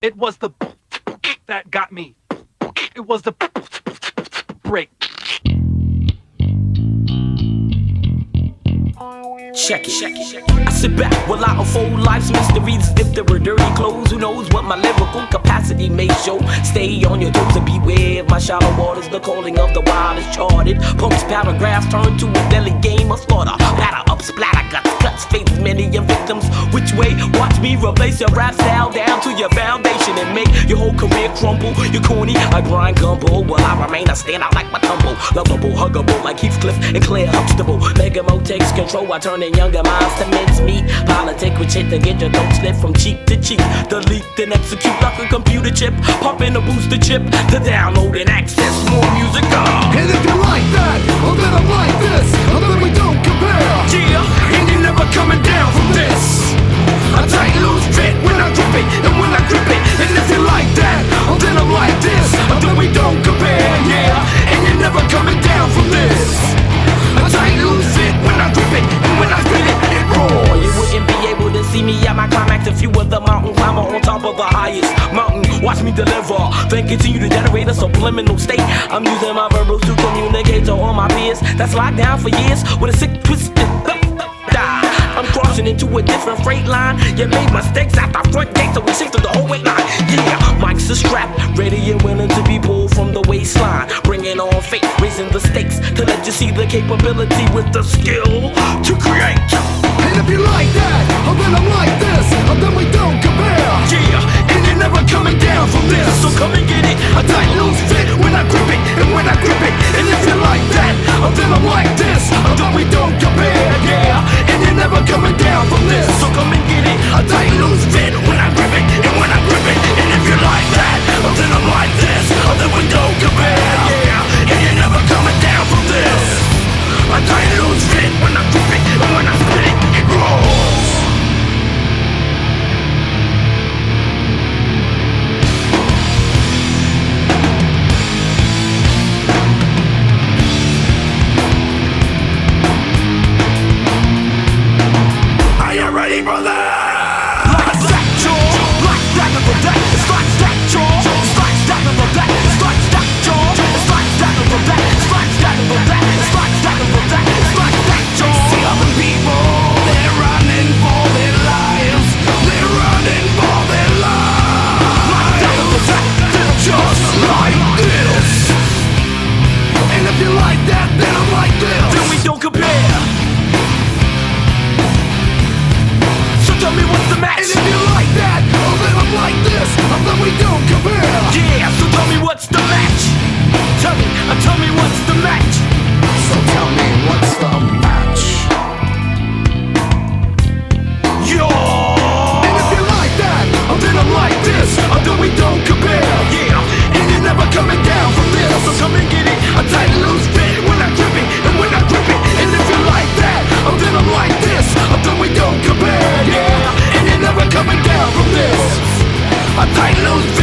It was the that got me. It was the break. Check it. I sit back while I unfold life's mysteries. If there were dirty clothes, who knows what my lyrical capacity may show. Stay on your toes and beware of my shallow waters. The calling of the wild is charted. Punks paragraphs turn to a deadly game of slaughter. Batter up, splatter, guts, face many your victims. Which way? Watch me replace your rap style down to your foundation and make your whole career crumble. You're corny like Brian Gumble. While I remain, I stand out like my tumble. Lovable, huggable like Heathcliff and Claire Huxtable. Mega Mo takes control while turning younger minds to mincemeat. Politic with shit to get your throat slit from cheek to cheek. Delete and execute like a computer chip. Pop in a booster chip to download and access more music. And if you like that, well then I'm like this. Well then we don't compare. Yeah, and you're never coming down from this. A tight loose fit when I grip it and when I grip it. And if you like that, well then I'm like this. Well then we don't compare. Yeah, and you're never coming down from this. A tight loose fit when I grip it and when I spit it, it roars. You wouldn't be able to see me at my climax if you were the mountain climber on top of the highest mountain. Watch me deliver, then continue to generate a subliminal state. I'm using my verbals to communicate to all my peers. That's locked down for years with a sick twisted I'm crossing into a different freight line. You made mistakes at the front gate, so we shifted the whole weight line. Yeah, mics are strapped, ready and willing to be pulled from the waistline. Bringing on fate, raising the stakes to let you see the capability with the skill to create. And if you like that, well then I'm like this. Well then we don't compare. Yeah, and you're never coming down from this. So come and get it. A tight loose fit when I grip it and when I grip it. And if you like that, well then I'm like this. Well then we don't compare. Yeah, and you're never coming down from this. So come and get it. A tight loose fit when I grip it and when I grip it. And if you like that, well then I'm like this. Well then we don't compare. Yeah, and you're never coming down from this. A tight loose fit when I grip it and when I spit it, it rolls. Are you ready for that? Like that, George. Like that, for that. It's like that, George. It's like that, for that. It's like that, George. It's like that, for that. It's like that, for that. It's like that, for that. It's like that, George. See other people, they're running for their lives. They're running for their lives. Like that, for that. They're just like this. And if you like that, then I'm like this. Then we don't compare. Tell me what's the match. And if you like that, well then I'm like this. Well then we don't compare. Yeah, so tell me what's the match. Tell me what's the match. So tell me what's the match. Yo. And if you like that, well then I'm like this. Well then we don't compare. Yeah, and you're never coming down from this. So come and get it. A tight loose fit when I grip it and when I grip it. And if you like that, well then I'm like this. Well then we don't compare. Yeah, and you're never coming down from this. A tight loose fit.